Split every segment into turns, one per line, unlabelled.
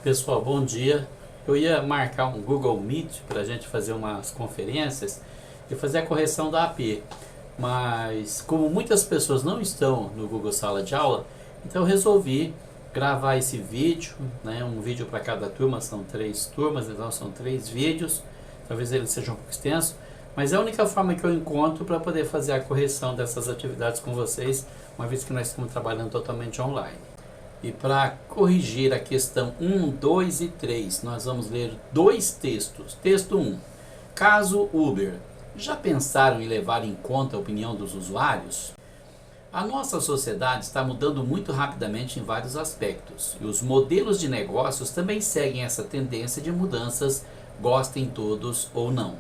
Pessoal, bom dia. Eu ia marcar um Google Meet para a gente fazer umas conferências e fazer a correção da AP, mas como muitas pessoas não estão no Google Sala de Aula, então eu resolvi gravar esse vídeo, né? Um vídeo para cada turma, são 3 turmas, então são 3 vídeos, talvez ele seja um pouco extenso, mas é a única forma que eu encontro para poder fazer a correção dessas atividades com vocês, uma vez que nós estamos trabalhando totalmente online. E para corrigir a questão 1, 2 e 3, nós vamos ler 2 textos. Texto 1. Caso Uber. Já pensaram em levar em conta a opinião dos usuários? A nossa sociedade está mudando muito rapidamente em vários aspectos, e os modelos de negócios também seguem essa tendência de mudanças, gostem todos ou não.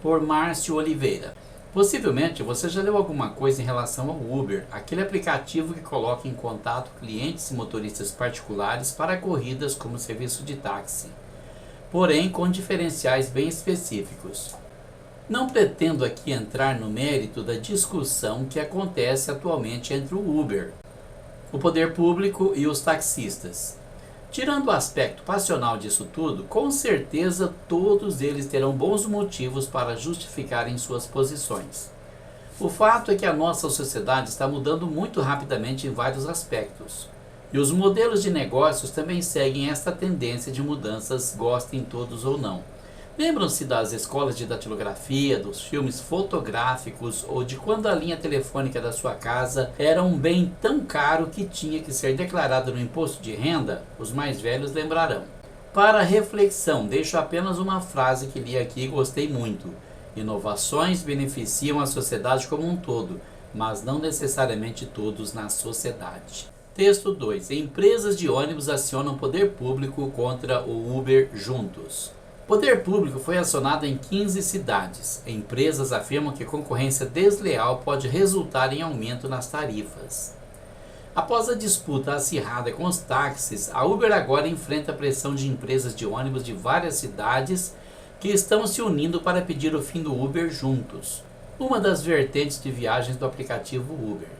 Por Márcio Oliveira. Possivelmente você já leu alguma coisa em relação ao Uber, aquele aplicativo que coloca em contato clientes e motoristas particulares para corridas como serviço de táxi, porém com diferenciais bem específicos. Não pretendo aqui entrar no mérito da discussão que acontece atualmente entre o Uber, o poder público e os taxistas. Tirando o aspecto passional disso tudo, com certeza todos eles terão bons motivos para justificarem suas posições. O fato é que a nossa sociedade está mudando muito rapidamente em vários aspectos, e os modelos de negócios também seguem esta tendência de mudanças, gostem todos ou não. Lembram-se das escolas de datilografia, dos filmes fotográficos ou de quando a linha telefônica da sua casa era um bem tão caro que tinha que ser declarado no imposto de renda? Os mais velhos lembrarão. Para reflexão, deixo apenas uma frase que li aqui e gostei muito. Inovações beneficiam a sociedade como um todo, mas não necessariamente todos na sociedade. Texto 2. Empresas de ônibus acionam poder público contra o Uber juntos. O poder público foi acionado em 15 cidades. Empresas afirmam que concorrência desleal pode resultar em aumento nas tarifas. Após a disputa acirrada com os táxis, a Uber agora enfrenta a pressão de empresas de ônibus de várias cidades que estão se unindo para pedir o fim do Uber juntos, uma das vertentes de viagens do aplicativo Uber.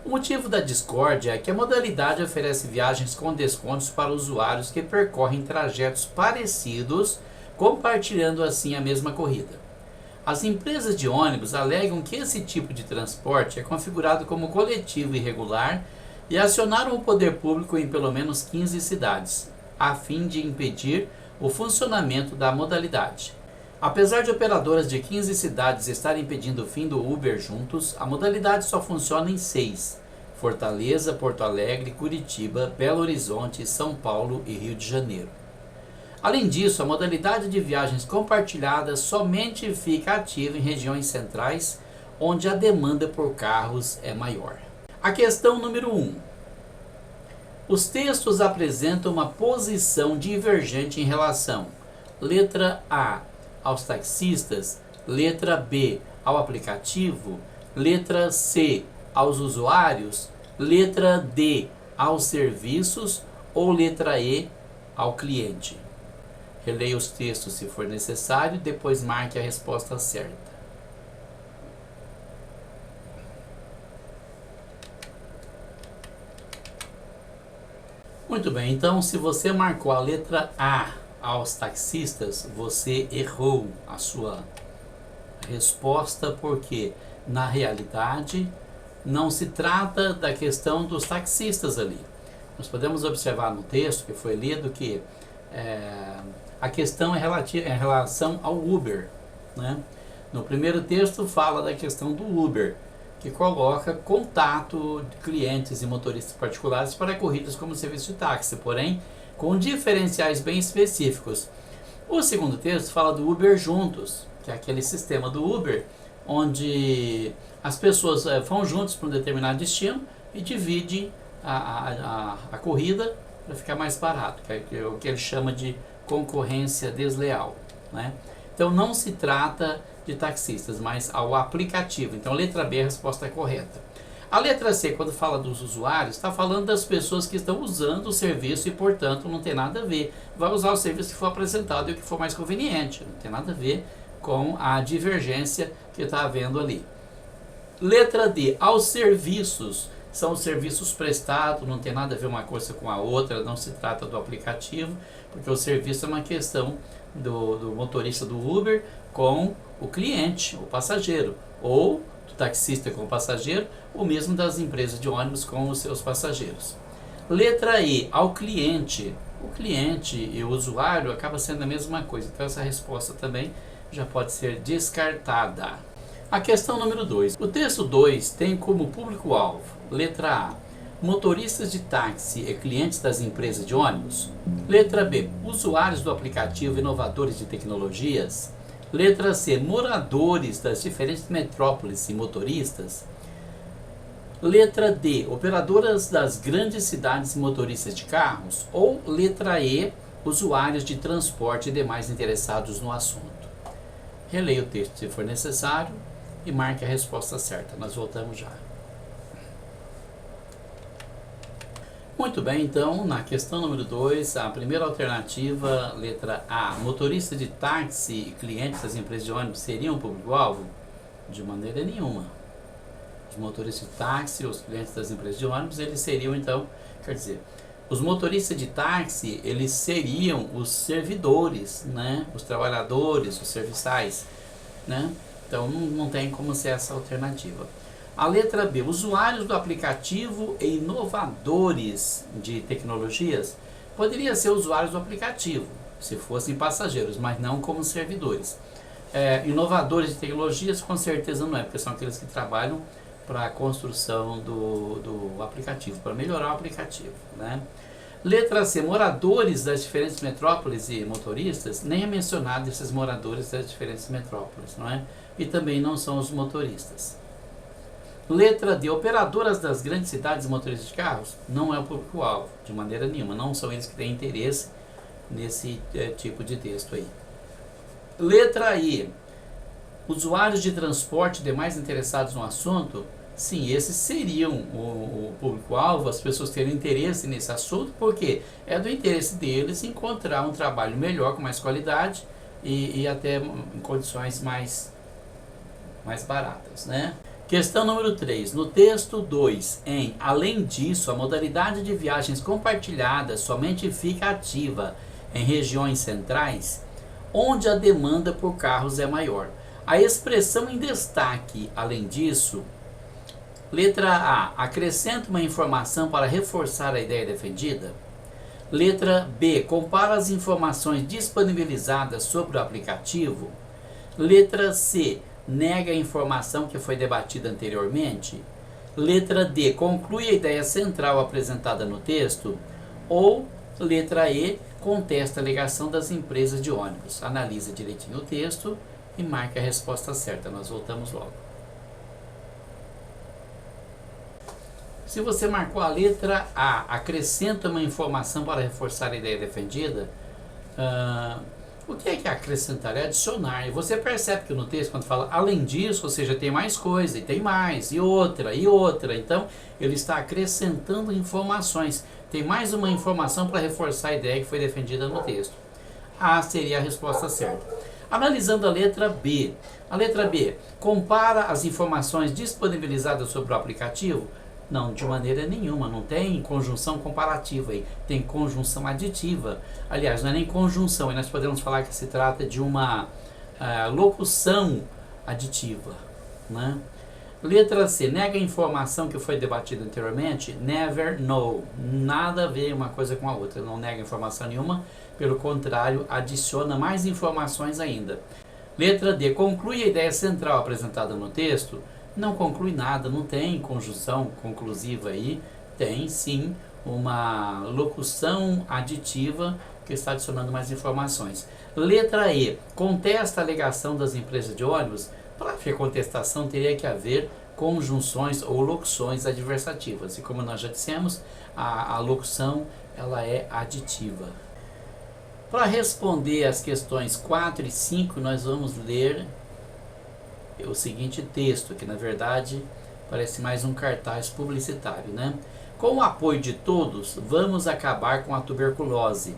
O motivo da discórdia é que a modalidade oferece viagens com descontos para usuários que percorrem trajetos parecidos, compartilhando assim a mesma corrida. As empresas de ônibus alegam que esse tipo de transporte é configurado como coletivo irregular e acionaram o poder público em pelo menos 15 cidades, a fim de impedir o funcionamento da modalidade. Apesar de operadoras de 15 cidades estarem pedindo o fim do Uber juntos, a modalidade só funciona em 6: Fortaleza, Porto Alegre, Curitiba, Belo Horizonte, São Paulo e Rio de Janeiro. Além disso, a modalidade de viagens compartilhadas somente fica ativa em regiões centrais, onde a demanda por carros é maior. A questão número 1. Os textos apresentam uma posição divergente em relação: letra A, aos taxistas; letra B, ao aplicativo; letra C, aos usuários; letra D, aos serviços; ou letra E, ao cliente. Releia os textos se for necessário, depois marque a resposta certa. Muito bem, então se você marcou a letra A aos taxistas, você errou a sua resposta, porque na realidade não se trata da questão dos taxistas ali. Nós podemos observar no texto que foi lido que a questão é em relação ao Uber, né? No primeiro texto fala da questão do Uber, que coloca contato de clientes e motoristas particulares para corridas como serviço de táxi, porém com diferenciais bem específicos. O segundo texto fala do Uber juntos, que é aquele sistema do Uber, onde as pessoas vão juntos para um determinado destino e dividem a corrida para ficar mais barato, que é o que ele chama de concorrência desleal, né? Então não se trata de taxistas, mas ao aplicativo. Então letra B, a resposta é correta. A letra C, quando fala dos usuários, está falando das pessoas que estão usando o serviço e, portanto, não tem nada a ver. Vai usar o serviço que for apresentado e o que for mais conveniente. Não tem nada a ver com a divergência que está havendo ali. Letra D, aos serviços. são os serviços prestados, não tem nada a ver uma coisa com a outra, não se trata do aplicativo, porque o serviço é uma questão do motorista do Uber com o cliente, o passageiro, ou do taxista com o passageiro, ou mesmo das empresas de ônibus com os seus passageiros. Letra E, ao cliente. O cliente e o usuário acaba sendo a mesma coisa, então essa resposta também já pode ser descartada. A questão número 2. O texto 2 tem como público-alvo, letra A, motoristas de táxi e clientes das empresas de ônibus. Letra B, usuários do aplicativo inovadores de tecnologias. Letra C, moradores das diferentes metrópoles e motoristas. Letra D, operadoras das grandes cidades e motoristas de carros. Ou letra E, usuários de transporte e demais interessados no assunto. Releia o texto se for necessário e marque a resposta certa. Nós voltamos já. Muito bem, então, na questão número 2, a primeira alternativa, letra A, motorista de táxi e clientes das empresas de ônibus seriam público-alvo? De maneira nenhuma. Os motoristas de táxi, os clientes das empresas de ônibus, eles seriam, então, quer dizer, os motoristas de táxi, eles seriam os servidores, né? Os trabalhadores, os serviçais, né? Então, não tem como ser essa alternativa. A letra B, usuários do aplicativo e inovadores de tecnologias, poderia ser usuários do aplicativo, se fossem passageiros, mas não como servidores. Inovadores de tecnologias, com certeza não é, porque são aqueles que trabalham para a construção do aplicativo, para melhorar o aplicativo, né? Letra C, moradores das diferentes metrópoles e motoristas, nem é mencionado esses moradores das diferentes metrópoles, não é? E também não são os motoristas. Letra D, operadoras das grandes cidades e motoristas de carros, não é o público-alvo, de maneira nenhuma, não são eles que têm interesse nesse tipo de texto aí. Letra I, usuários de transporte e demais interessados no assunto, sim, esses seriam o público-alvo, as pessoas terem interesse nesse assunto, porque é do interesse deles encontrar um trabalho melhor, com mais qualidade e até em condições mais baratas, né? Questão número 3. No texto 2, além disso, a modalidade de viagens compartilhadas somente fica ativa em regiões centrais, onde a demanda por carros é maior. A expressão em destaque, além disso, letra A, acrescenta uma informação para reforçar a ideia defendida. Letra B, compara as informações disponibilizadas sobre o aplicativo. Letra C, nega a informação que foi debatida anteriormente. Letra D, conclui a ideia central apresentada no texto. Ou letra E, contesta a alegação das empresas de ônibus. Analisa direitinho o texto e marque a resposta certa. Nós voltamos logo. Se você marcou a letra A, acrescenta uma informação para reforçar a ideia defendida, o que é acrescentar? É adicionar. E você percebe que no texto, quando fala além disso, ou seja, tem mais coisa, e tem mais, e outra, e outra. Então, ele está acrescentando informações. Tem mais uma informação para reforçar a ideia que foi defendida no texto. A seria a resposta certa. Analisando a letra B. A letra B, compara as informações disponibilizadas sobre o aplicativo? Não, de maneira nenhuma, não tem conjunção comparativa aí, tem conjunção aditiva. Aliás, não é nem conjunção, e nós podemos falar que se trata de uma locução aditiva, né? Letra C, nega a informação que foi debatida anteriormente? Never, no, nada a ver uma coisa com a outra, não nega informação nenhuma, pelo contrário, adiciona mais informações ainda. Letra D, conclui a ideia central apresentada no texto? Não conclui nada, não tem conjunção conclusiva aí, tem sim uma locução aditiva que está adicionando mais informações. Letra E, contesta a alegação das empresas de ônibus? Para que a contestação teria que haver conjunções ou locuções adversativas, e como nós já dissemos, a locução ela é aditiva. Para responder as questões 4 e 5, nós vamos ler o seguinte texto, que na verdade parece mais um cartaz publicitário, né? Com o apoio de todos, vamos acabar com a tuberculose.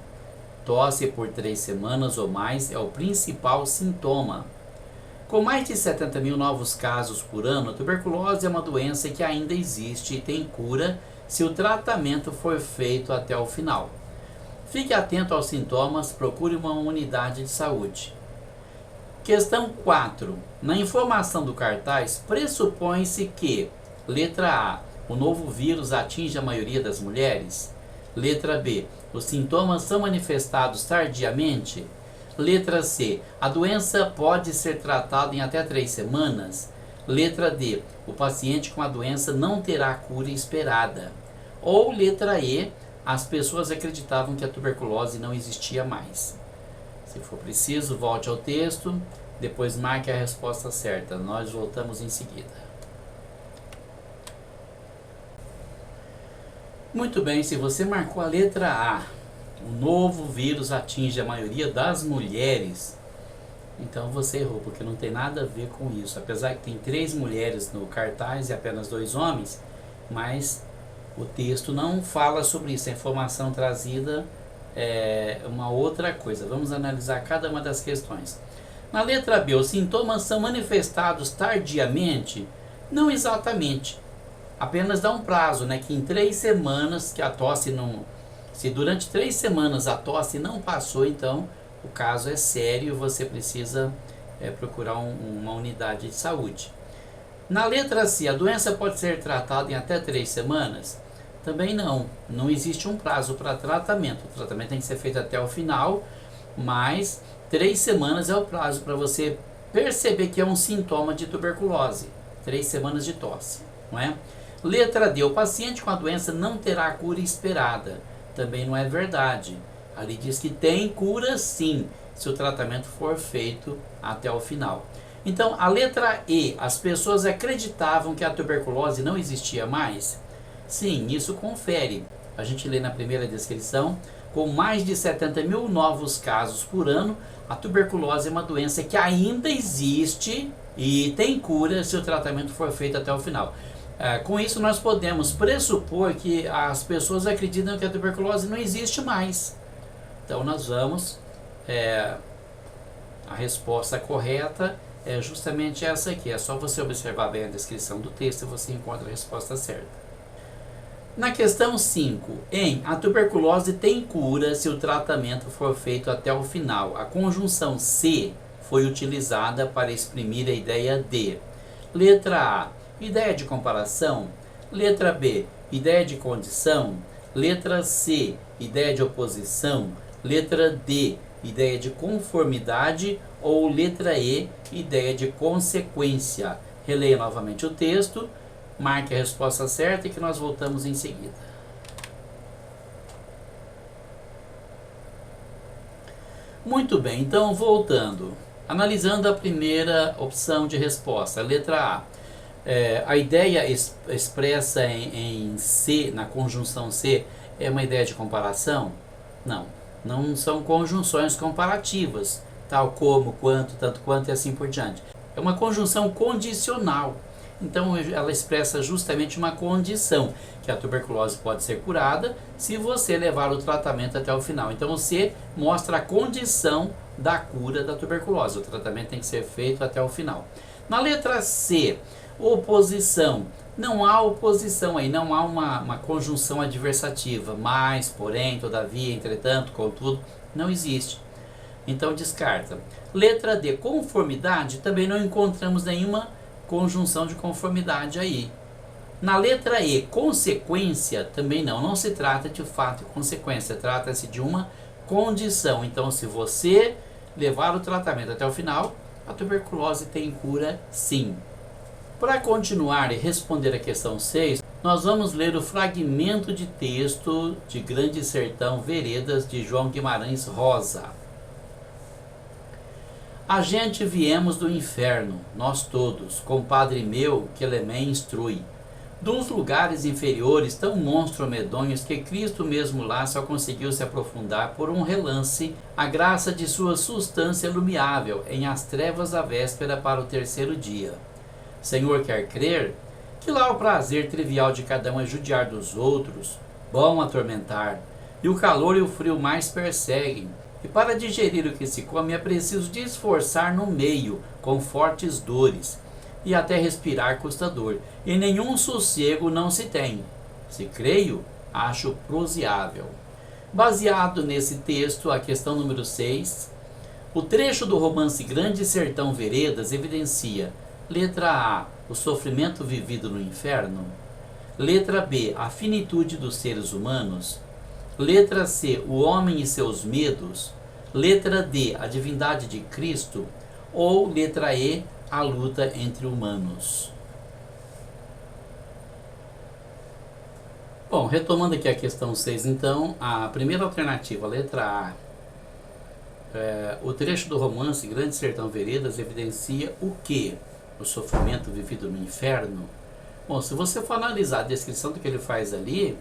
Tosse por 3 semanas ou mais é o principal sintoma. Com mais de 70 mil novos casos por ano, a tuberculose é uma doença que ainda existe e tem cura se o tratamento for feito até o final. Fique atento aos sintomas, procure uma unidade de saúde. Questão 4. Na informação do cartaz, pressupõe-se que: letra A, o novo vírus atinge a maioria das mulheres. Letra B, os sintomas são manifestados tardiamente. Letra C, a doença pode ser tratada em até 3 semanas. Letra D, o paciente com a doença não terá a cura esperada. Ou letra E, as pessoas acreditavam que a tuberculose não existia mais. Se for preciso, volte ao texto, depois marque a resposta certa. Nós voltamos em seguida. Muito bem, se você marcou a letra A, o novo vírus atinge a maioria das mulheres, então você errou, porque não tem nada a ver com isso. Apesar que tem 3 mulheres no cartaz e apenas 2 homens, mas o texto não fala sobre isso. A informação trazida é uma outra coisa. Vamos analisar cada uma das questões. Na letra B, os sintomas são manifestados tardiamente? Não exatamente. Apenas dá um prazo, né? Que em 3 semanas que a tosse não... Se durante 3 semanas a tosse não passou, então o caso é sério e você precisa procurar uma unidade de saúde. Na letra C, a doença pode ser tratada em até 3 semanas? Também não. Não existe um prazo para tratamento. O tratamento tem que ser feito até o final, mas 3 semanas é o prazo para você perceber que é um sintoma de tuberculose. 3 semanas de tosse, não é? Letra D, o paciente com a doença não terá a cura esperada. Também não é verdade. Ali diz que tem cura sim, se o tratamento for feito até o final. Então, a letra E, as pessoas acreditavam que a tuberculose não existia mais? Sim, isso confere. A gente lê na primeira descrição, com mais de 70 mil novos casos por ano, a tuberculose é uma doença que ainda existe e tem cura se o tratamento for feito até o final. Com isso, nós podemos pressupor que as pessoas acreditam que a tuberculose não existe mais. Então, nós vamos... a resposta correta é justamente essa aqui. É só você observar bem a descrição do texto e você encontra a resposta certa. Na questão 5, a tuberculose tem cura se o tratamento for feito até o final. A conjunção C foi utilizada para exprimir a ideia de: letra A, ideia de comparação. Letra B, ideia de condição. Letra C, ideia de oposição. Letra D, ideia de conformidade. Ou letra E, ideia de consequência. Releia novamente o texto, marque a resposta certa e que nós voltamos em seguida. Muito bem, então voltando. Analisando a primeira opção de resposta, letra A. A ideia expressa em C, na conjunção C, é uma ideia de comparação? Não, não são conjunções comparativas, tal como, quanto, tanto quanto e assim por diante. É uma conjunção condicional. Então ela expressa justamente uma condição, que a tuberculose pode ser curada se você levar o tratamento até o final. Então o C mostra a condição da cura da tuberculose. O tratamento tem que ser feito até o final. Na letra C, oposição. Não há oposição aí, não há uma conjunção adversativa. Mas, porém, todavia, entretanto, contudo, não existe. Então descarta. Letra D, conformidade. Também não encontramos nenhuma conjunção de conformidade aí. Na letra E, consequência. Também não se trata de fato e consequência. Trata-se de uma condição. Então, se você levar o tratamento até o final, a tuberculose tem cura sim. Para continuar e responder a questão 6, nós vamos ler o fragmento de texto de Grande Sertão Veredas, de João Guimarães Rosa. A gente viemos do inferno, nós todos, compadre meu, que Lemé instrui, dos lugares inferiores tão monstro medonhos que Cristo mesmo lá só conseguiu se aprofundar por um relance, a graça de sua substância lumiável em as trevas da véspera para o terceiro dia. Senhor quer crer que lá o prazer trivial de cada um é judiar dos outros, bom atormentar, e o calor e o frio mais perseguem, E para digerir o que se come é preciso de esforçar no meio, com fortes dores, e até respirar custa dor, e nenhum sossego não se tem. Se creio, acho proseável. Baseado nesse texto, a questão número 6, o trecho do romance Grande Sertão Veredas evidencia: letra A, o sofrimento vivido no inferno; letra B, a finitude dos seres humanos; letra C, o homem e seus medos; letra D, a divindade de Cristo; ou letra E, a luta entre humanos. Bom, retomando aqui a questão 6, então, a primeira alternativa, a letra A, o trecho do romance Grande Sertão Veredas evidencia o que? O sofrimento vivido no inferno? Bom, se você for analisar a descrição do que ele faz ali,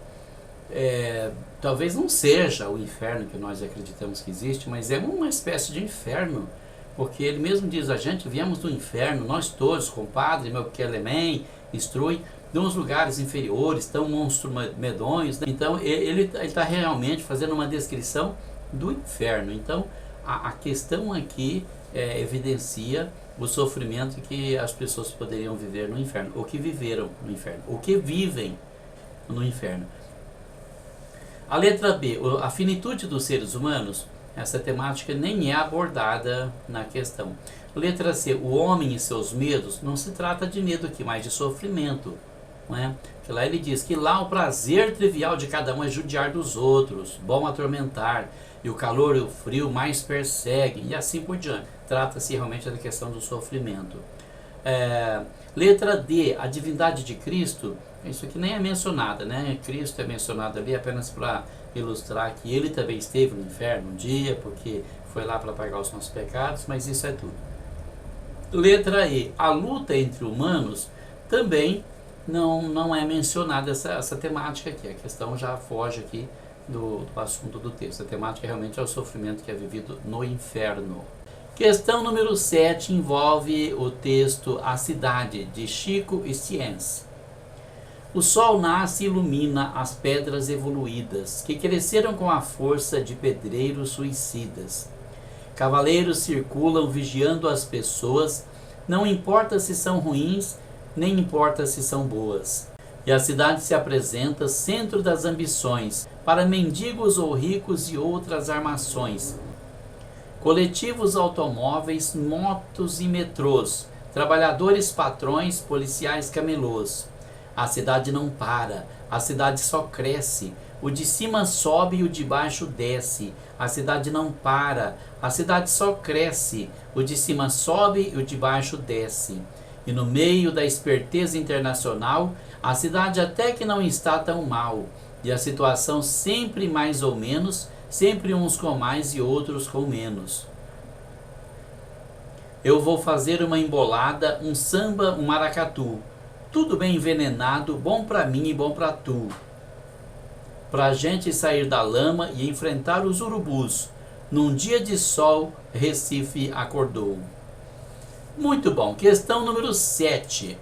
talvez não seja o inferno que nós acreditamos que existe, mas é uma espécie de inferno, porque ele mesmo diz: a gente viemos do inferno, nós todos, compadre, meu Kelemem, instrui, de uns lugares inferiores, tão monstros medonhos, né? Então ele está realmente fazendo uma descrição do inferno. Então a questão aqui evidencia o sofrimento que as pessoas poderiam viver no inferno, ou que viveram no inferno, ou que vivem no inferno. A letra B, a finitude dos seres humanos, essa temática nem é abordada na questão. Letra C, o homem e seus medos, não se trata de medo aqui, mas de sofrimento. Não é? Que lá ele diz que lá o prazer trivial de cada um é judiar dos outros, bom atormentar, e o calor e o frio mais perseguem, e assim por diante. Trata-se realmente da questão do sofrimento. Letra D, a divindade de Cristo, isso aqui nem é mencionada, né? Cristo é mencionado ali apenas para ilustrar que ele também esteve no inferno um dia, porque foi lá para pagar os nossos pecados, mas isso é tudo. Letra E, a luta entre humanos, também não é mencionada essa temática aqui. A questão já foge aqui do assunto do texto. A temática realmente é o sofrimento que é vivido no inferno. Questão número 7 envolve o texto A Cidade, de Chico Science. O sol nasce e ilumina as pedras evoluídas, que cresceram com a força de pedreiros suicidas. Cavaleiros circulam vigiando as pessoas, não importa se são ruins, nem importa se são boas. E a cidade se apresenta centro das ambições, para mendigos ou ricos e outras armações. Coletivos automóveis, motos e metrôs, trabalhadores patrões, policiais camelôs. A cidade não para, a cidade só cresce. O de cima sobe e o de baixo desce. A cidade não para, a cidade só cresce. O de cima sobe e o de baixo desce. E no meio da esperteza internacional, a cidade até que não está tão mal. E a situação sempre mais ou menos, sempre uns com mais e outros com menos. Eu vou fazer uma embolada, um samba, um maracatu. Tudo bem envenenado, bom pra mim e bom pra tu. Pra gente sair da lama e enfrentar os urubus. Num dia de sol, Recife acordou. Muito bom. Questão número 7.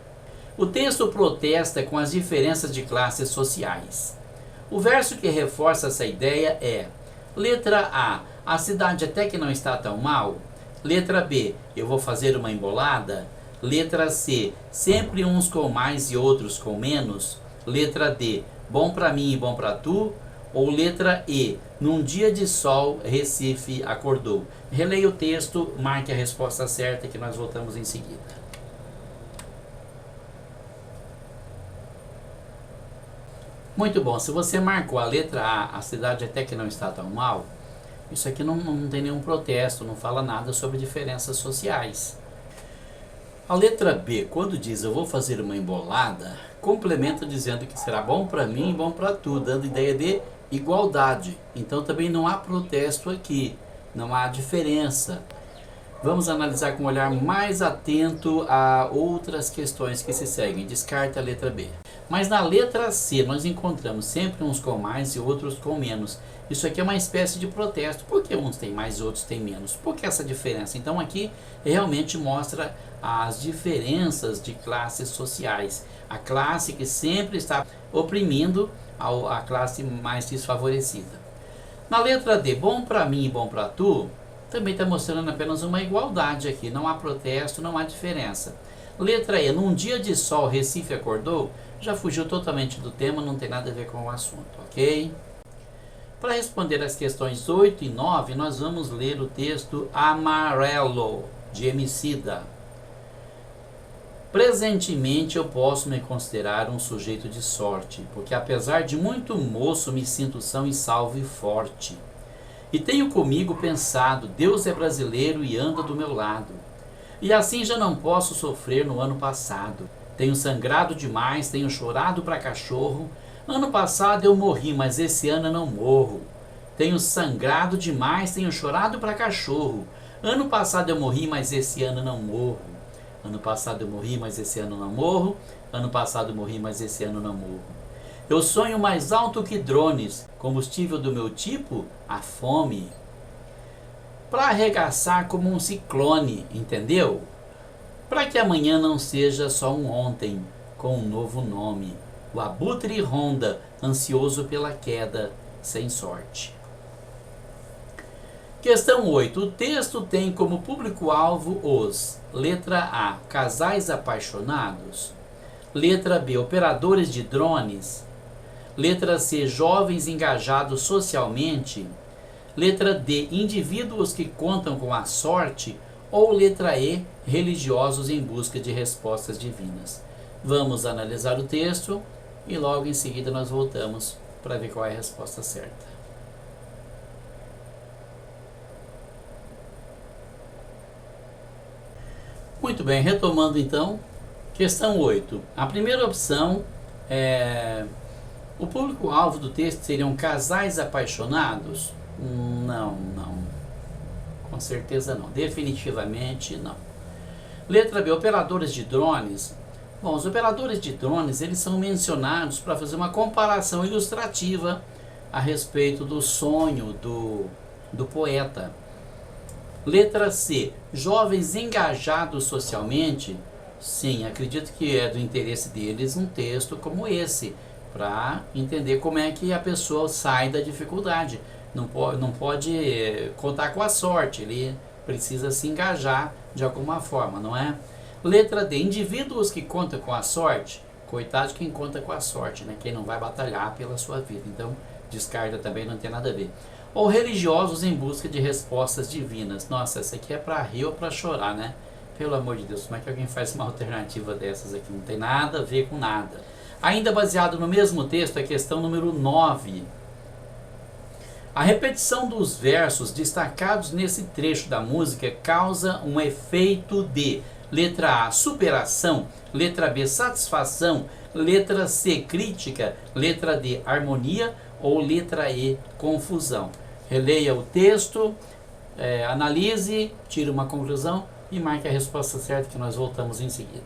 O texto protesta com as diferenças de classes sociais. O verso que reforça essa ideia é: letra A cidade até que não está tão mal. Letra B, eu vou fazer uma embolada. Letra C, sempre uns com mais e outros com menos. Letra D, bom pra mim e bom pra tu. Ou letra E, num dia de sol, Recife acordou. Releia o texto, marque a resposta certa que nós voltamos em seguida. Muito bom, se você marcou a letra A cidade até que não está tão mal, isso aqui não tem nenhum protesto, não fala nada sobre diferenças sociais. A letra B, quando diz eu vou fazer uma embolada, complementa dizendo que será bom para mim e bom para tu, dando ideia de igualdade. Então também não há protesto aqui, não há diferença. Vamos analisar com um olhar mais atento a outras questões que se seguem. Descarta a letra B. Mas na letra C nós encontramos sempre uns com mais e outros com menos. Isso aqui é uma espécie de protesto. Por que uns têm mais e outros têm menos? Por que essa diferença? Então aqui realmente mostra as diferenças de classes sociais. A classe que sempre está oprimindo a classe mais desfavorecida. Na letra D, bom para mim e bom para tu, também está mostrando apenas uma igualdade aqui, não há protesto, não há diferença. Letra E, num dia de sol Recife acordou, já fugiu totalmente do tema, não tem nada a ver com o assunto, ok? Para responder as questões 8 e 9, nós vamos ler o texto Amarelo, de Emicida. Presentemente eu posso me considerar um sujeito de sorte, porque apesar de muito moço me sinto são e salvo e forte. E tenho comigo pensado, Deus é brasileiro e anda do meu lado. E assim já não posso sofrer no ano passado. Tenho sangrado demais, tenho chorado pra cachorro. Ano passado eu morri, mas esse ano eu não morro. Tenho sangrado demais, tenho chorado pra cachorro. Ano passado eu morri, mas esse ano eu não morro. Ano passado eu morri, mas esse ano eu não morro. Ano passado eu morri, mas esse ano eu não morro. Eu sonho mais alto que drones. Combustível do meu tipo, a fome. Para arregaçar como um ciclone, entendeu? Para que amanhã não seja só um ontem, com um novo nome. O abutre ronda, ansioso pela queda, sem sorte. Questão 8. O texto tem como público-alvo os: letra A, casais apaixonados. Letra B, operadores de drones. Letra C, jovens engajados socialmente. Letra D, indivíduos que contam com a sorte. Ou letra E, religiosos em busca de respostas divinas. Vamos analisar o texto e logo em seguida nós voltamos para ver qual é a resposta certa. Muito bem, retomando então, questão 8. A primeira opção é: o público-alvo do texto seriam casais apaixonados? Não. Com certeza não. Definitivamente não. Letra B, operadores de drones. Bom, os operadores de drones, eles são mencionados para fazer uma comparação ilustrativa a respeito do sonho do poeta. Letra C, jovens engajados socialmente. Sim, acredito que é do interesse deles um texto como esse, para entender como é que a pessoa sai da dificuldade. Não pode contar com a sorte, ele precisa se engajar de alguma forma, não é? Letra D, indivíduos que contam com a sorte. Coitado de quem conta com a sorte, né? Quem não vai batalhar pela sua vida. Então, descarta também, não tem nada a ver. Ou religiosos em busca de respostas divinas. Nossa, essa aqui é para rir ou para chorar, né? Pelo amor de Deus, como é que alguém faz uma alternativa dessas aqui? Não tem nada a ver com nada. Ainda baseado no mesmo texto, a questão número 9. A repetição dos versos destacados nesse trecho da música causa um efeito de: letra A, superação. Letra B, satisfação. Letra C, crítica. Letra D, harmonia. Ou letra E, confusão. Releia o texto, analise, tire uma conclusão e marque a resposta certa, que nós voltamos em seguida.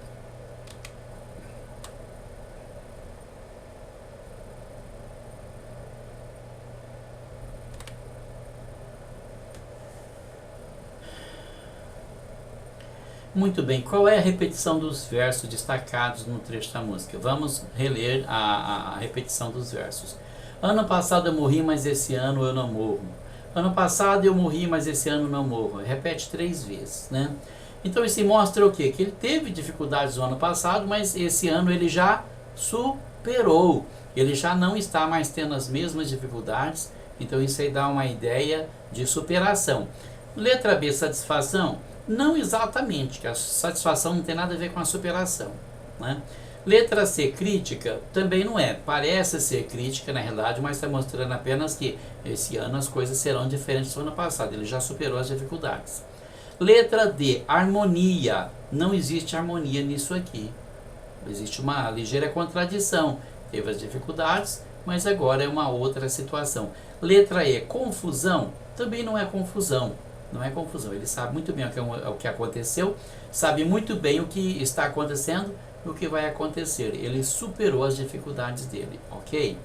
Muito bem, qual é a repetição dos versos destacados no trecho da música? Vamos reler a repetição dos versos. Ano passado eu morri, mas esse ano eu não morro. Ano passado eu morri, mas esse ano não morro. Repete 3 vezes, né? Então isso mostra o quê? Que ele teve dificuldades no ano passado, mas esse ano ele já superou. Ele já não está mais tendo as mesmas dificuldades. Então isso aí dá uma ideia de superação. Letra B, satisfação. Não exatamente, que a satisfação não tem nada a ver com a superação, né? Letra C, crítica, também não é. Parece ser crítica na realidade, mas está mostrando apenas que esse ano as coisas serão diferentes do ano passado. Ele já superou as dificuldades. Letra D, harmonia. Não existe harmonia nisso aqui. Existe uma ligeira contradição. Teve as dificuldades, mas agora é uma outra situação. Letra E, confusão. Também não é confusão. Não é confusão. Ele sabe muito bem o que aconteceu, sabe muito bem o que está acontecendo e o que vai acontecer. Ele superou as dificuldades dele, ok?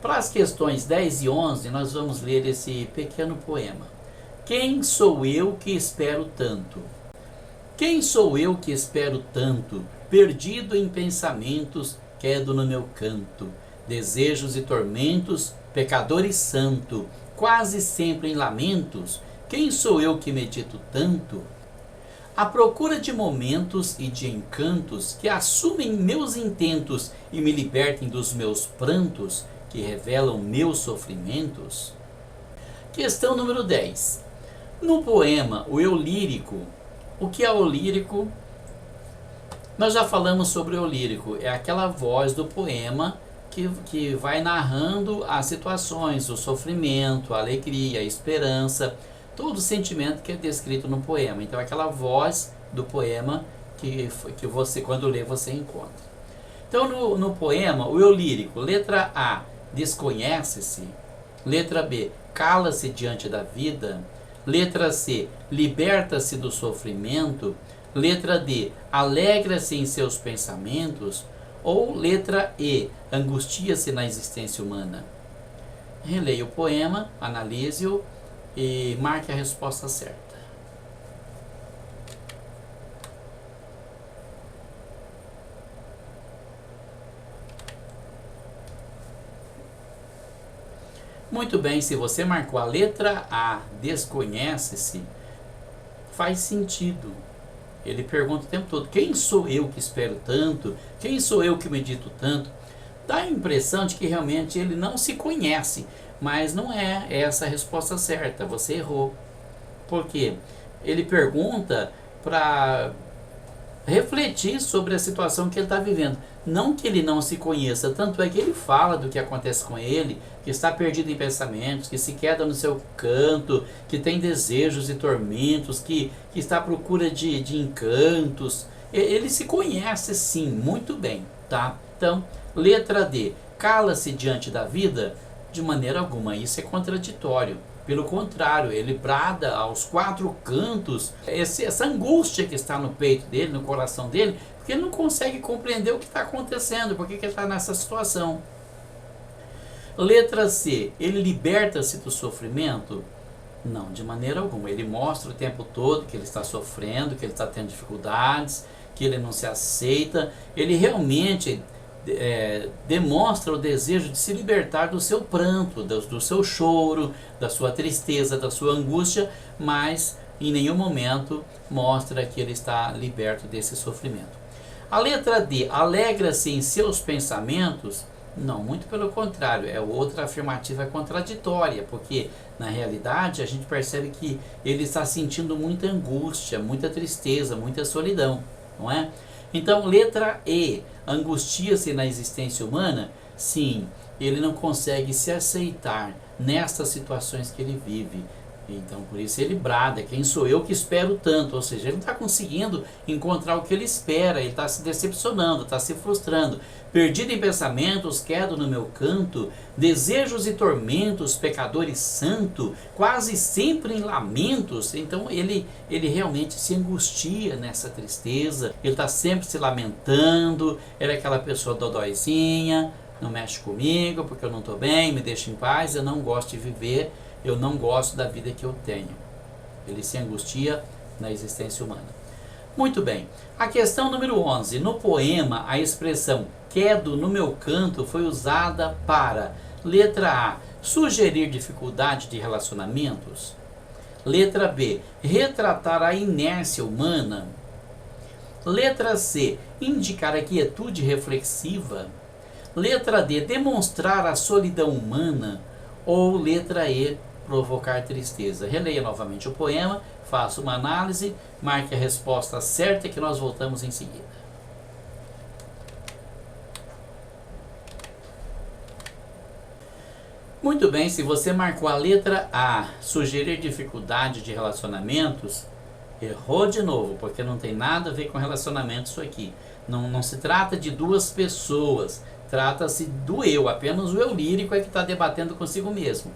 Para as questões 10 e 11, nós vamos ler esse pequeno poema. Quem sou eu que espero tanto? Quem sou eu que espero tanto? Perdido em pensamentos, quedo no meu canto. Desejos e tormentos, pecador e santo. quase sempre em lamentos? Quem sou eu que medito tanto? À procura de momentos e de encantos que assumem meus intentos e me libertem dos meus prantos, que revelam meus sofrimentos? Questão número 10. No poema O Eu Lírico, o que é o lírico? Nós já falamos sobre o lírico, é aquela voz do poema que vai narrando as situações, o sofrimento, a alegria, a esperança, todo o sentimento que é descrito no poema. Então, é aquela voz do poema que você, quando lê, você encontra. Então, no poema, o eu lírico, letra A, desconhece-se. Letra B, cala-se diante da vida. Letra C, liberta-se do sofrimento. Letra D, alegra-se em seus pensamentos. Ou letra E, angustia-se na existência humana. Releia o poema, analise-o e marque a resposta certa. Muito bem, se você marcou a letra A, desconhece-se, faz sentido. Ele pergunta o tempo todo, quem sou eu que espero tanto? Quem sou eu que medito tanto? Dá a impressão de que realmente ele não se conhece, mas não é essa a resposta certa, você errou. Por quê? Ele pergunta para refletir sobre a situação que ele está vivendo. Não que ele não se conheça, tanto é que ele fala do que acontece com ele, que está perdido em pensamentos, que se queda no seu canto, que tem desejos e tormentos, que está à procura de encantos. Ele se conhece sim, muito bem, tá? Então, letra D, cala-se diante da vida? De maneira alguma, isso é contraditório. Pelo contrário, ele brada aos quatro cantos essa angústia que está no peito dele, no coração dele, porque ele não consegue compreender o que está acontecendo, porque ele está nessa situação. Letra C, ele liberta-se do sofrimento? Não, de maneira alguma. Ele mostra o tempo todo que ele está sofrendo, que ele está tendo dificuldades, que ele não se aceita. Ele realmente demonstra o desejo de se libertar do seu pranto, do seu choro, da sua tristeza, da sua angústia, mas em nenhum momento mostra que ele está liberto desse sofrimento. A letra D, alegra-se em seus pensamentos? Não, muito pelo contrário, é outra afirmativa contraditória, porque na realidade a gente percebe que ele está sentindo muita angústia, muita tristeza, muita solidão, não é? Então, letra E, angustia-se na existência humana? Sim, ele não consegue se aceitar nestas situações que ele vive. Então, por isso ele brada, quem sou eu que espero tanto? Ou seja, ele não está conseguindo encontrar o que ele espera, ele está se decepcionando, está se frustrando. Perdido em pensamentos, quedo no meu canto, desejos e tormentos, pecadores santo, quase sempre em lamentos. Então ele realmente se angustia nessa tristeza, ele está sempre se lamentando, ele é aquela pessoa dodóizinha, não mexe comigo porque eu não estou bem, me deixa em paz, eu não gosto de viver, eu não gosto da vida que eu tenho. Ele se angustia na existência humana. Muito bem. A questão número 11. No poema, a expressão quedo no meu canto foi usada para, letra A, sugerir dificuldade de relacionamentos. Letra B, retratar a inércia humana. Letra C, indicar a quietude reflexiva. Letra D, demonstrar a solidão humana. Ou letra E, provocar tristeza. Releia novamente o poema, faça uma análise, marque a resposta certa que nós voltamos em seguida. Muito bem, se você marcou a letra A, sugerir dificuldade de relacionamentos, errou de novo, porque não tem nada a ver com relacionamento isso aqui. Não se trata de duas pessoas, trata-se do eu, apenas o eu lírico é que está debatendo consigo mesmo.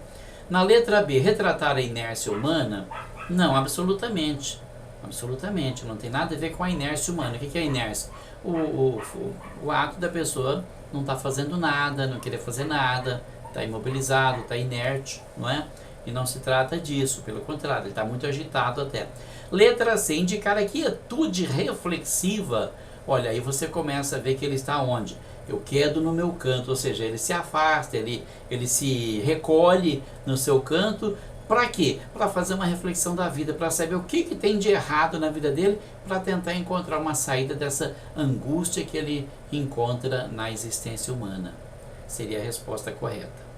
Na letra B, retratar a inércia humana? Não, absolutamente. Absolutamente, não tem nada a ver com a inércia humana. O que é a inércia? O ato da pessoa não está fazendo nada, não querer fazer nada, está imobilizado, está inerte, não é? E não se trata disso, pelo contrário, ele está muito agitado até. Letra C, indicar a quietude reflexiva. Olha, aí você começa a ver que ele está onde? eu quedo no meu canto, ou seja, ele se afasta, ele se recolhe no seu canto. Para quê? Para fazer uma reflexão da vida, para saber o que tem de errado na vida dele, para tentar encontrar uma saída dessa angústia que ele encontra na existência humana. Seria a resposta correta.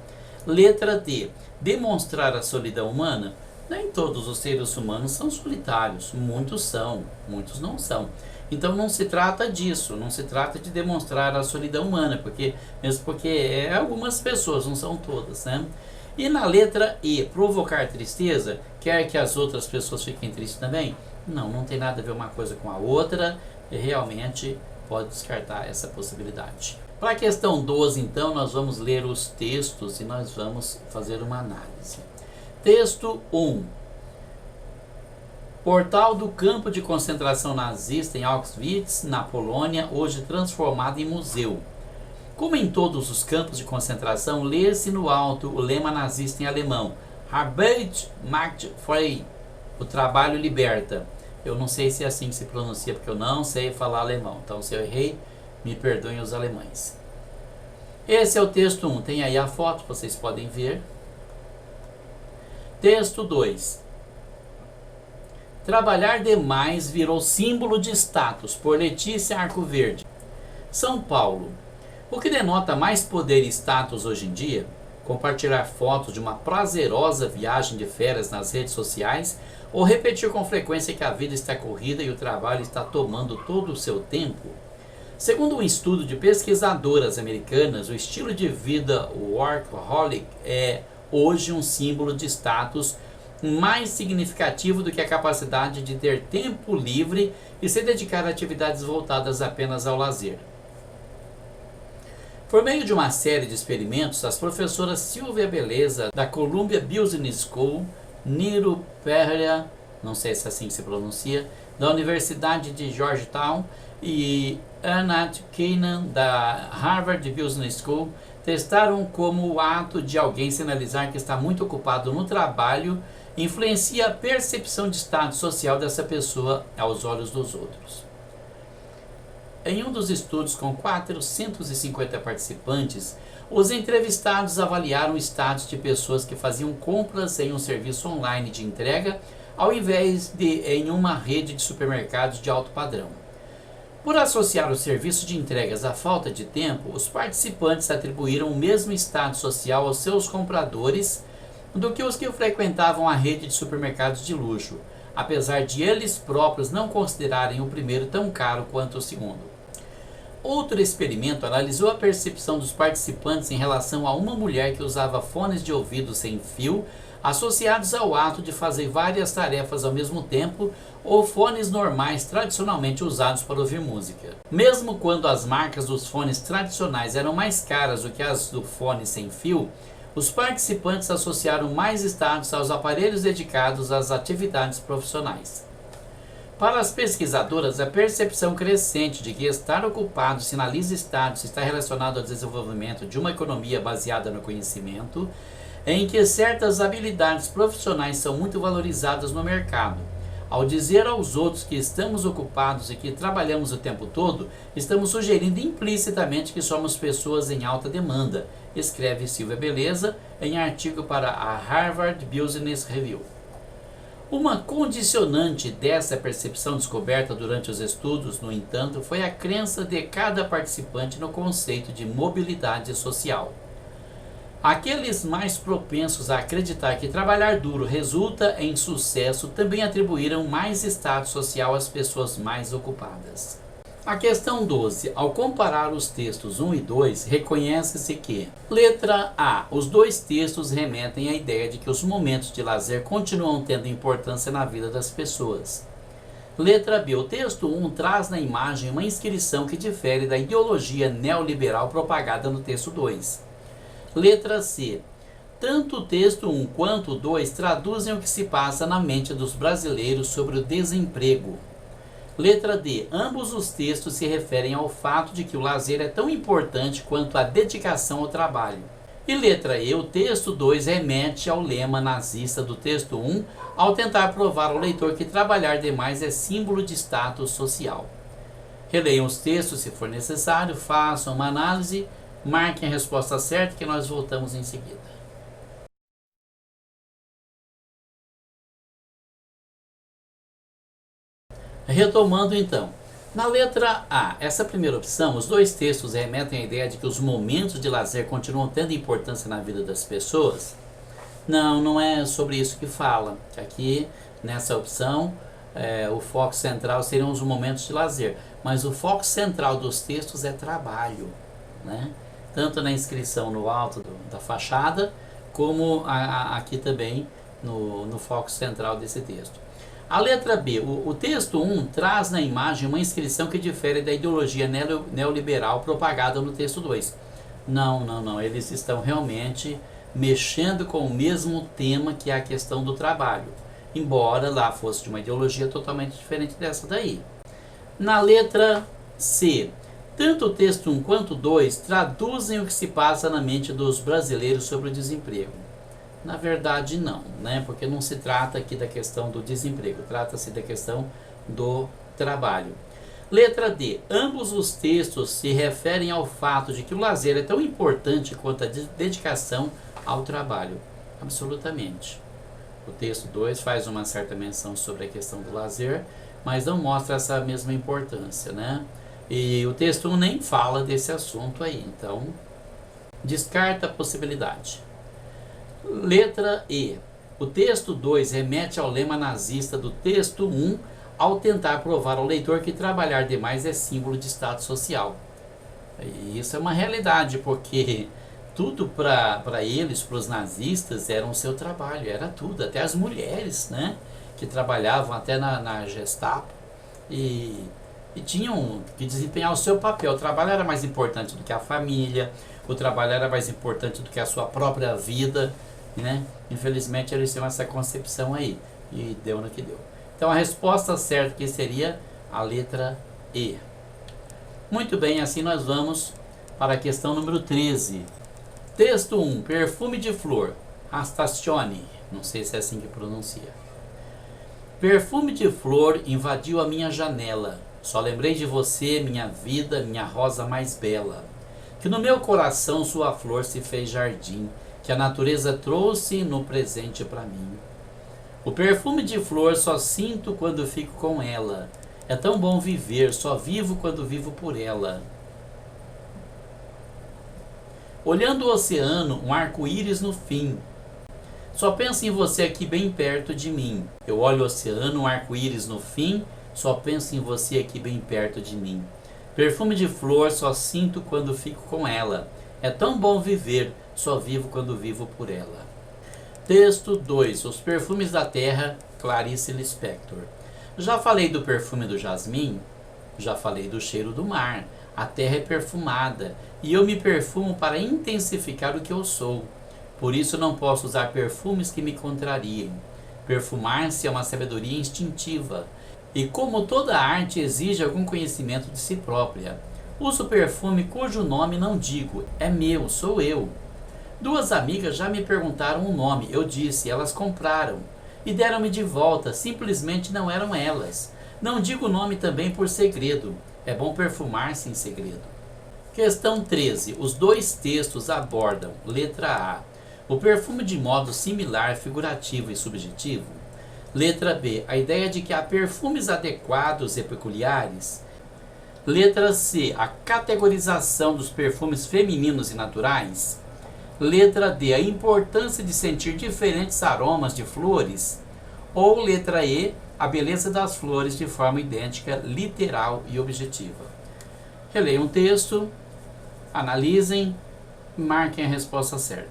Letra D. Demonstrar a solidão humana. Nem todos os seres humanos são solitários, muitos são, muitos não são. Então não se trata disso, não se trata de demonstrar a solidão humana, mesmo porque algumas pessoas, não são todas, né? E na letra E, provocar tristeza, quer que as outras pessoas fiquem tristes também? Não tem nada a ver uma coisa com a outra, e realmente pode descartar essa possibilidade. Para a questão 12, então, nós vamos ler os textos e nós vamos fazer uma análise. Texto 1. Portal do campo de concentração nazista em Auschwitz, na Polônia, hoje transformado em museu. Como em todos os campos de concentração, lê-se no alto o lema nazista em alemão, Arbeit macht frei, o trabalho liberta. Eu não sei se é assim que se pronuncia, porque eu não sei falar alemão, então se eu errei, me perdoem os alemães. Esse é o texto 1, tem aí a foto, vocês podem ver. Texto 2. Trabalhar demais virou símbolo de status, por Letícia Arcoverde. São Paulo. O que denota mais poder e status hoje em dia? Compartilhar fotos de uma prazerosa viagem de férias nas redes sociais ou repetir com frequência que a vida está corrida e o trabalho está tomando todo o seu tempo? Segundo um estudo de pesquisadoras americanas, o estilo de vida workaholic é hoje um símbolo de status mais significativo do que a capacidade de ter tempo livre e se dedicar a atividades voltadas apenas ao lazer. Por meio de uma série de experimentos, as professoras Silvia Beleza, da Columbia Business School, Niro Perria, não sei se é assim que se pronuncia, da Universidade de Georgetown, e Anat Keenan, da Harvard Business School, testaram como o ato de alguém sinalizar que está muito ocupado no trabalho influencia a percepção de status social dessa pessoa aos olhos dos outros. Em um dos estudos com 450 participantes, os entrevistados avaliaram o status de pessoas que faziam compras em um serviço online de entrega ao invés de em uma rede de supermercados de alto padrão. Por associar o serviço de entregas à falta de tempo, os participantes atribuíram o mesmo status social aos seus compradores do que os que frequentavam a rede de supermercados de luxo, apesar de eles próprios não considerarem o primeiro tão caro quanto o segundo. Outro experimento analisou a percepção dos participantes em relação a uma mulher que usava fones de ouvido sem fio associados ao ato de fazer várias tarefas ao mesmo tempo ou fones normais tradicionalmente usados para ouvir música. Mesmo quando as marcas dos fones tradicionais eram mais caras do que as do fone sem fio, os participantes associaram mais status aos aparelhos dedicados às atividades profissionais. Para as pesquisadoras, a percepção crescente de que estar ocupado sinaliza status está relacionado ao desenvolvimento de uma economia baseada no conhecimento, em que certas habilidades profissionais são muito valorizadas no mercado. Ao dizer aos outros que estamos ocupados e que trabalhamos o tempo todo, estamos sugerindo implicitamente que somos pessoas em alta demanda, escreve Silvia Beleza em artigo para a Harvard Business Review. Uma condicionante dessa percepção descoberta durante os estudos, no entanto, foi a crença de cada participante no conceito de mobilidade social. Aqueles mais propensos a acreditar que trabalhar duro resulta em sucesso também atribuíram mais status social às pessoas mais ocupadas. A questão 12. Ao comparar os textos 1 e 2, reconhece-se que: letra A. Os dois textos remetem à ideia de que os momentos de lazer continuam tendo importância na vida das pessoas. Letra B. O texto 1 traz na imagem uma inscrição que difere da ideologia neoliberal propagada no texto 2. Letra C. Tanto o texto 1 quanto o 2 traduzem o que se passa na mente dos brasileiros sobre o desemprego. Letra D. Ambos os textos se referem ao fato de que o lazer é tão importante quanto a dedicação ao trabalho. E letra E. O texto 2 remete ao lema nazista do texto 1 ao tentar provar ao leitor que trabalhar demais é símbolo de status social. Releiam os textos se for necessário, façam uma análise, marquem a resposta certa que nós voltamos em seguida. Retomando então, na letra A, essa primeira opção, os dois textos remetem à ideia de que os momentos de lazer continuam tendo importância na vida das pessoas. Não, não é sobre isso que fala. Aqui, nessa opção, o foco central seriam os momentos de lazer, mas o foco central dos textos é trabalho, né? Tanto na inscrição no alto da fachada, como aqui também no foco central desse texto. A letra B, o texto 1 traz na imagem uma inscrição que difere da ideologia neoliberal propagada no texto 2. Não, eles estão realmente mexendo com o mesmo tema, que é a questão do trabalho, embora lá fosse de uma ideologia totalmente diferente dessa daí. Na letra C, tanto o texto 1 quanto o 2 traduzem o que se passa na mente dos brasileiros sobre o desemprego. Na verdade não, né? Porque não se trata aqui da questão do desemprego, trata-se da questão do trabalho. Letra D, ambos os textos se referem ao fato de que o lazer é tão importante quanto a dedicação ao trabalho. Absolutamente. O texto 2 faz uma certa menção sobre a questão do lazer, mas não mostra essa mesma importância, né? E o texto 1 nem fala desse assunto aí, então descarta a possibilidade. Letra E. O texto 2 remete ao lema nazista do texto 1 ao tentar provar ao leitor que trabalhar demais é símbolo de status social. E isso é uma realidade, porque tudo para eles, para os nazistas, era o seu trabalho, era tudo, até as mulheres, né, que trabalhavam até na Gestapo e tinham que desempenhar o seu papel. O trabalho era mais importante do que a família, o trabalho era mais importante do que a sua própria vida, né? Infelizmente eles tinham essa concepção aí e deu no que deu. Então a resposta certa que seria a letra E. Muito bem, assim nós vamos para a questão número 13. Texto 1, perfume de flor, Rastazioni, não sei se é assim que pronuncia. Perfume de flor invadiu a minha janela, só lembrei de você, minha vida, minha rosa mais bela. Que no meu coração sua flor se fez jardim, que a natureza trouxe no presente para mim. O perfume de flor só sinto quando fico com ela. É tão bom viver, só vivo quando vivo por ela. Olhando o oceano, um arco-íris no fim. Só penso em você aqui bem perto de mim. Eu olho o oceano, um arco-íris no fim. Só penso em você aqui bem perto de mim. Perfume de flor só sinto quando fico com ela. É tão bom viver, só vivo quando vivo por ela. Texto 2. Os perfumes da terra, Clarice Lispector. Já falei do perfume do jasmim, já falei do cheiro do mar. A terra é perfumada e eu me perfumo para intensificar o que eu sou. Por isso não posso usar perfumes que me contrariem. Perfumar-se é uma sabedoria instintiva e, como toda arte, exige algum conhecimento de si própria. Uso perfume cujo nome não digo, é meu, sou eu. Duas amigas já me perguntaram o nome, eu disse, elas compraram. E deram-me de volta, simplesmente não eram elas. Não digo o nome também por segredo, é bom perfumar-se em segredo. Questão 13. Os dois textos abordam, letra A, o perfume de modo similar, figurativo e subjetivo. Letra B, a ideia de que há perfumes adequados e peculiares. Letra C, a categorização dos perfumes femininos e naturais. Letra D, a importância de sentir diferentes aromas de flores. Ou letra E, a beleza das flores de forma idêntica, literal e objetiva. Releiam o texto, analisem e marquem a resposta certa.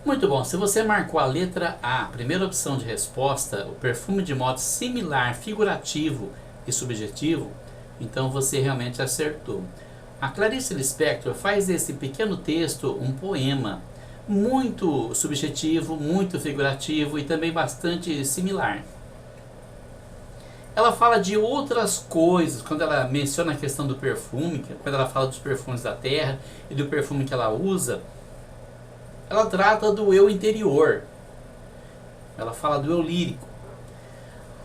Muito bom, se você marcou a letra A, primeira opção de resposta, o perfume de modo similar, figurativo e subjetivo, então você realmente acertou. A Clarice Lispector faz desse pequeno texto um poema muito subjetivo, muito figurativo e também bastante similar. Ela fala de outras coisas, quando ela menciona a questão do perfume, quando ela fala dos perfumes da terra e do perfume que ela usa, ela trata do eu interior. Ela fala do eu lírico.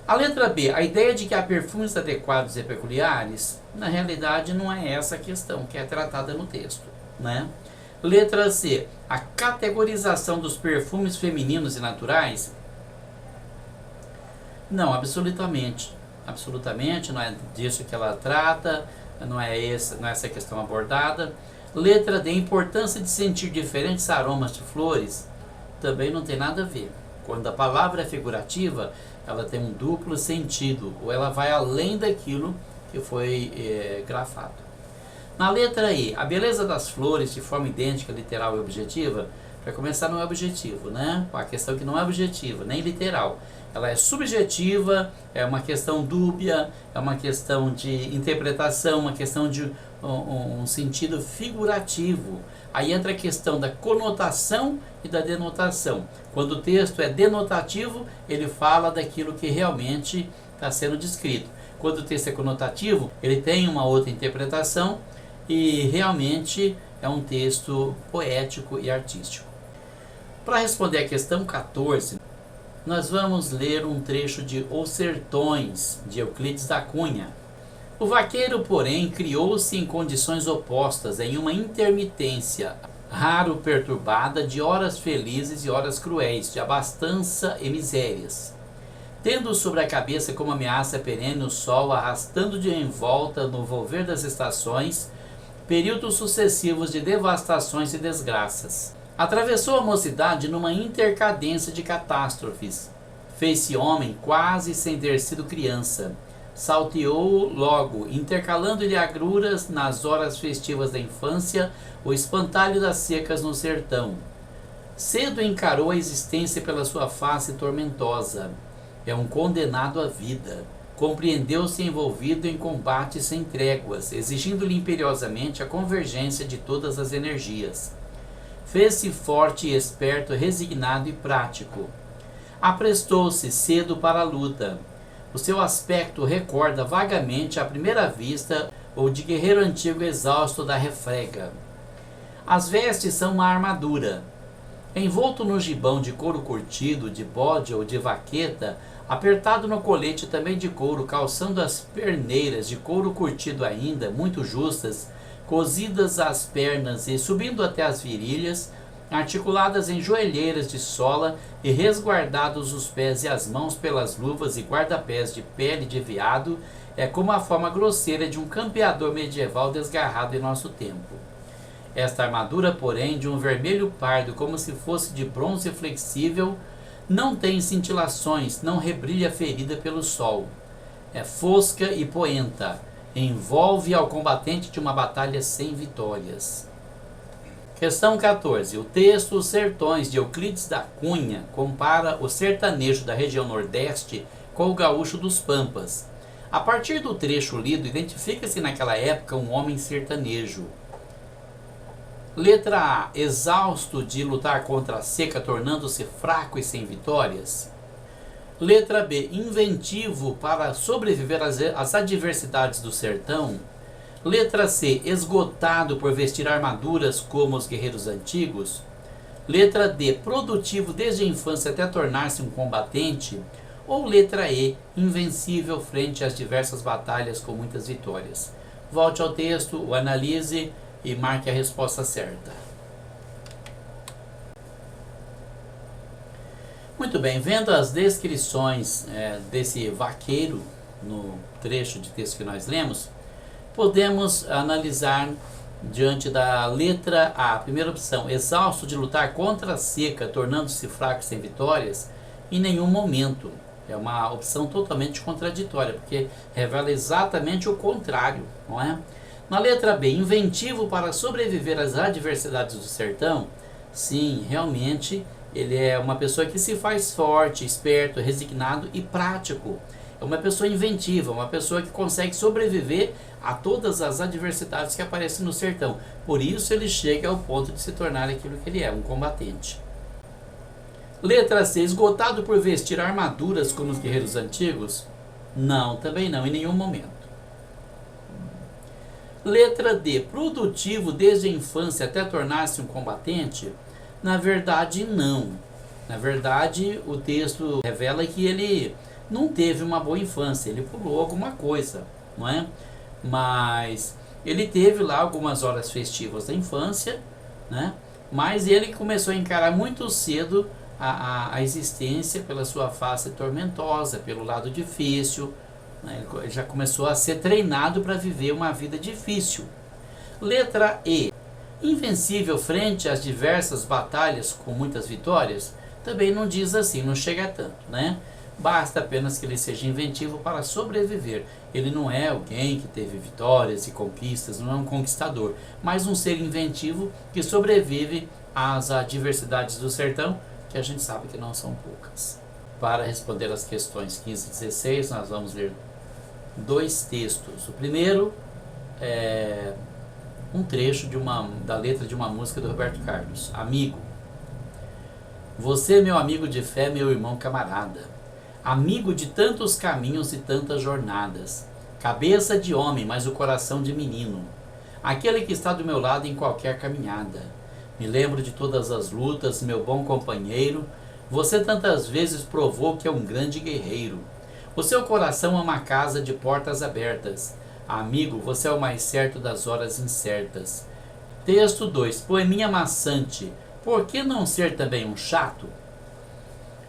A letra B, a ideia de que há perfumes adequados e peculiares, na realidade não é essa a questão que é tratada no texto, né? Letra C, a categorização dos perfumes femininos e naturais. Não, absolutamente. Absolutamente, não é disso que ela trata, não é essa a questão abordada. Letra D, a importância de sentir diferentes aromas de flores, também não tem nada a ver. Quando a palavra é figurativa, ela tem um duplo sentido, ou ela vai além daquilo que foi grafado. Na letra E, a beleza das flores de forma idêntica, literal e objetiva, para começar não é objetivo, né? A questão que não é objetiva, nem literal. Ela é subjetiva, é uma questão dúbia, é uma questão de interpretação, uma questão de um sentido figurativo. Aí entra a questão da conotação e da denotação. Quando o texto é denotativo, ele fala daquilo que realmente está sendo descrito. Quando o texto é conotativo, ele tem uma outra interpretação e realmente é um texto poético e artístico. Para responder a questão 14, nós vamos ler um trecho de Os Sertões, de Euclides da Cunha. O vaqueiro, porém, criou-se em condições opostas, em uma intermitência, raro perturbada, de horas felizes e horas cruéis, de abastança e misérias. Tendo sobre a cabeça como ameaça perene o sol, arrastando de em volta no volver das estações, períodos sucessivos de devastações e desgraças. Atravessou a mocidade numa intercadência de catástrofes. Fez-se homem quase sem ter sido criança. Salteou logo, intercalando-lhe agruras nas horas festivas da infância, o espantalho das secas no sertão. Cedo encarou a existência pela sua face tormentosa. É um condenado à vida. Compreendeu-se envolvido em combates sem tréguas, exigindo-lhe imperiosamente a convergência de todas as energias. Fez-se forte e esperto, resignado e prático. Aprestou-se cedo para a luta. O seu aspecto recorda vagamente à primeira vista o de guerreiro antigo exausto da refrega. As vestes são uma armadura. Envolto no gibão de couro curtido, de bode ou de vaqueta, apertado no colete também de couro, calçando as perneiras de couro curtido ainda, muito justas, cozidas às pernas e subindo até as virilhas, articuladas em joelheiras de sola e resguardados os pés e as mãos pelas luvas e guarda-pés de pele de veado, é como a forma grosseira de um campeador medieval desgarrado em nosso tempo. Esta armadura, porém, de um vermelho pardo, como se fosse de bronze flexível, não tem cintilações, não rebrilha ferida pelo sol. É fosca e poenta, envolve ao combatente de uma batalha sem vitórias. Questão 14. O texto Os Sertões, de Euclides da Cunha, compara o sertanejo da região Nordeste com o gaúcho dos Pampas. A partir do trecho lido, identifica-se naquela época um homem sertanejo. Letra A. Exausto de lutar contra a seca, tornando-se fraco e sem vitórias. Letra B. Inventivo para sobreviver às adversidades do sertão. Letra C. Esgotado por vestir armaduras como os guerreiros antigos. Letra D. Produtivo desde a infância até tornar-se um combatente. Ou letra E. Invencível frente às diversas batalhas com muitas vitórias. Volte ao texto, o analise e marque a resposta certa. Muito bem, vendo as descrições desse vaqueiro no trecho de texto que nós lemos, podemos analisar diante da letra A, primeira opção, exausto de lutar contra a seca, tornando-se fraco sem vitórias, em nenhum momento. É uma opção totalmente contraditória, porque revela exatamente o contrário, não é? Na letra B, inventivo para sobreviver às adversidades do sertão, sim, realmente ele é uma pessoa que se faz forte, esperto, resignado e prático. É uma pessoa inventiva, uma pessoa que consegue sobreviver a todas as adversidades que aparecem no sertão. Por isso ele chega ao ponto de se tornar aquilo que ele é, um combatente. Letra C, esgotado por vestir armaduras como os guerreiros antigos? Não, também não, em nenhum momento. Letra D, produtivo desde a infância até tornar-se um combatente? Na verdade, não. Na verdade, o texto revela que ele não teve uma boa infância, ele pulou alguma coisa, não é? Mas ele teve lá algumas horas festivas da infância, né? Mas ele começou a encarar muito cedo a existência pela sua face tormentosa, pelo lado difícil, né? Ele já começou a ser treinado para viver uma vida difícil. Letra E. Invencível frente às diversas batalhas com muitas vitórias? Também não diz assim, não chega a tanto, né? Basta apenas que ele seja inventivo para sobreviver. Ele não é alguém que teve vitórias e conquistas, não é um conquistador, mas um ser inventivo que sobrevive às adversidades do sertão, que a gente sabe que não são poucas. Para responder as questões 15 e 16, nós vamos ler dois textos. O primeiro é um trecho da letra de uma música do Roberto Carlos, Amigo. Você, meu amigo de fé, meu irmão camarada, amigo de tantos caminhos e tantas jornadas, cabeça de homem, mas o coração de menino, aquele que está do meu lado em qualquer caminhada. Me lembro de todas as lutas, meu bom companheiro, você tantas vezes provou que é um grande guerreiro. O seu coração é uma casa de portas abertas. Amigo, você é o mais certo das horas incertas. Texto 2. Poeminha maçante. Por que não ser também um chato?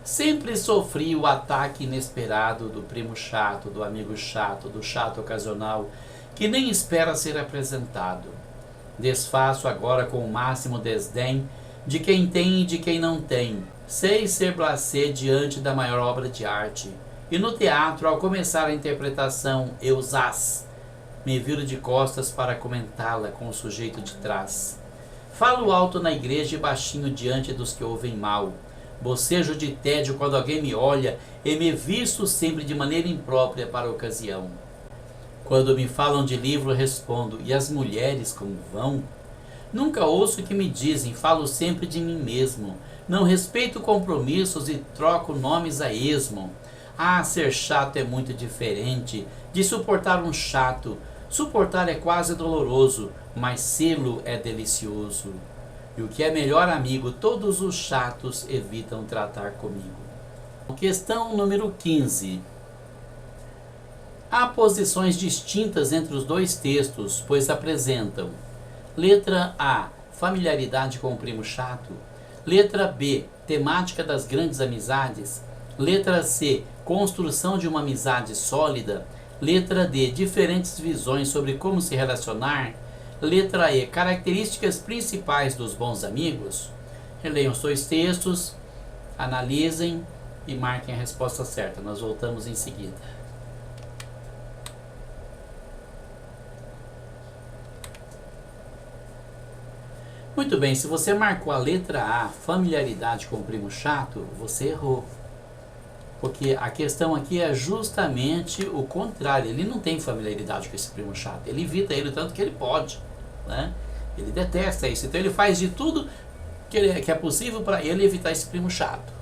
Sempre sofri o ataque inesperado do primo chato, do amigo chato, do chato ocasional, que nem espera ser apresentado. Desfaço agora com o máximo desdém de quem tem e de quem não tem. Sei ser blasé diante da maior obra de arte. E no teatro, ao começar a interpretação, eu zás, me viro de costas para comentá-la com o sujeito de trás. Falo alto na igreja e baixinho diante dos que ouvem mal. Bocejo de tédio quando alguém me olha e me visto sempre de maneira imprópria para a ocasião. Quando me falam de livro, respondo, e as mulheres como vão? Nunca ouço o que me dizem, falo sempre de mim mesmo. Não respeito compromissos e troco nomes a esmo. Ah, ser chato é muito diferente de suportar um chato. Suportar é quase doloroso, mas sê-lo é delicioso. E o que é melhor, amigo, todos os chatos evitam tratar comigo. Questão número 15. Há posições distintas entre os dois textos, pois apresentam: letra A, familiaridade com o primo chato. Letra B, temática das grandes amizades. Letra C, construção de uma amizade sólida. Letra D, diferentes visões sobre como se relacionar. Letra E, características principais dos bons amigos. Releiam os dois textos, analisem e marquem a resposta certa. Nós voltamos em seguida. Muito bem, se você marcou a letra A, familiaridade com o primo chato, você errou. Porque a questão aqui é justamente o contrário. Ele não tem familiaridade com esse primo chato. Ele evita ele tanto que ele pode, né? Ele detesta isso. Então ele faz de tudo que é possível para ele evitar esse primo chato.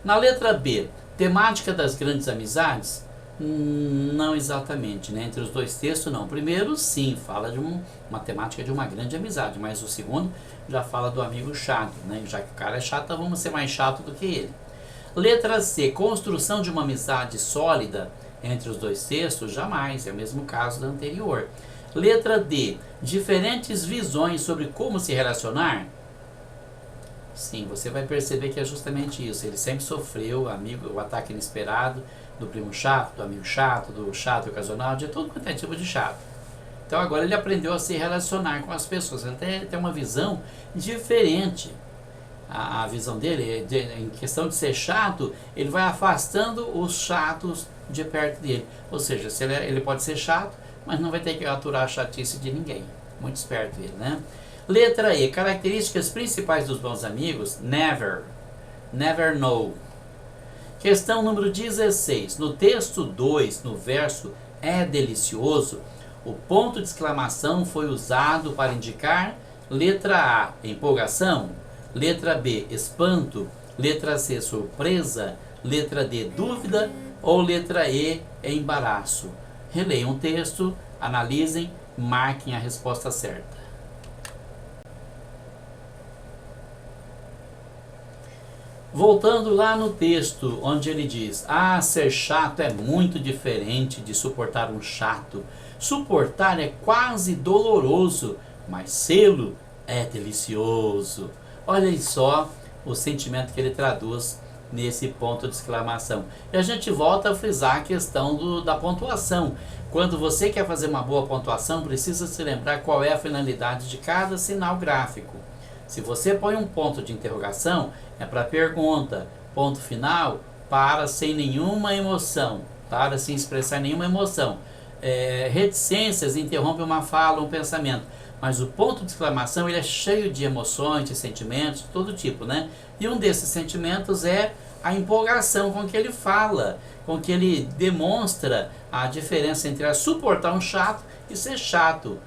Na letra B, temática das grandes amizades? Não exatamente, né? Entre os dois textos não. O primeiro sim, fala de uma temática de uma grande amizade, mas o segundo já fala do amigo chato, né? Já que o cara é chato, então vamos ser mais chato do que ele. Letra C, construção de uma amizade sólida entre os dois textos? Jamais, é o mesmo caso da anterior. Letra D, diferentes visões sobre como se relacionar? Sim, você vai perceber que é justamente isso. Ele sempre sofreu o ataque inesperado do primo chato, do amigo chato, do chato ocasional, de todo quanto é tipo de chato. Então agora ele aprendeu a se relacionar com as pessoas. Ele tem uma visão diferente. A visão dele, em questão de ser chato, ele vai afastando os chatos de perto dele. Ou seja, ele pode ser chato, mas não vai ter que aturar a chatice de ninguém. Muito esperto ele, né? Letra E, características principais dos bons amigos? Never. Never know. Questão número 16. No texto 2, no verso é delicioso, o ponto de exclamação foi usado para indicar letra A, empolgação. Letra B, espanto. Letra C, surpresa. Letra D, dúvida. Ou letra E, embaraço. Releiam o texto, analisem, marquem a resposta certa. Voltando lá no texto, onde ele diz: ah, ser chato é muito diferente de suportar um chato. Suportar é quase doloroso, mas sê-lo é delicioso. Olhem só o sentimento que ele traduz nesse ponto de exclamação. E a gente volta a frisar a questão da pontuação. Quando você quer fazer uma boa pontuação, precisa se lembrar qual é a finalidade de cada sinal gráfico. Se você põe um ponto de interrogação, é para pergunta. Ponto final, para sem nenhuma emoção, para sem expressar nenhuma emoção. Reticências interrompe uma fala, um pensamento. Mas o ponto de exclamação, ele é cheio de emoções, de sentimentos, de todo tipo, né? E um desses sentimentos é a empolgação com que ele fala, com que ele demonstra a diferença entre suportar um chato e ser chato.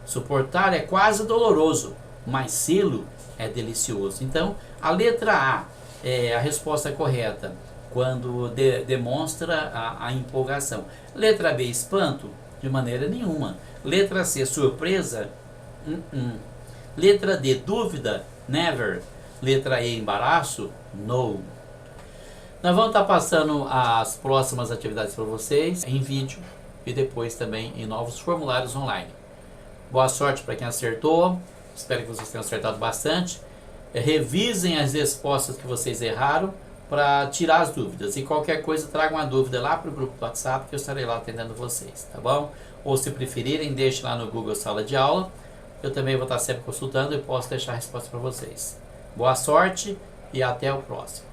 Suportar é quase doloroso, mas sê-lo é delicioso. Então, a letra A é a resposta correta, quando demonstra a empolgação. Letra B, espanto? De maneira nenhuma. Letra C, surpresa? Letra D, dúvida? Never. Letra E, embaraço? No. Nós vamos estar passando as próximas atividades para vocês em vídeo e depois também em novos formulários online. Boa sorte para quem acertou. Espero que vocês tenham acertado bastante. Revisem as respostas que vocês erraram para tirar as dúvidas. E qualquer coisa, tragam uma dúvida lá para o grupo do WhatsApp que eu estarei lá atendendo vocês, tá bom? Ou se preferirem, deixem lá no Google Sala de Aula. Eu também vou estar sempre consultando e posso deixar a resposta para vocês. Boa sorte e até o próximo.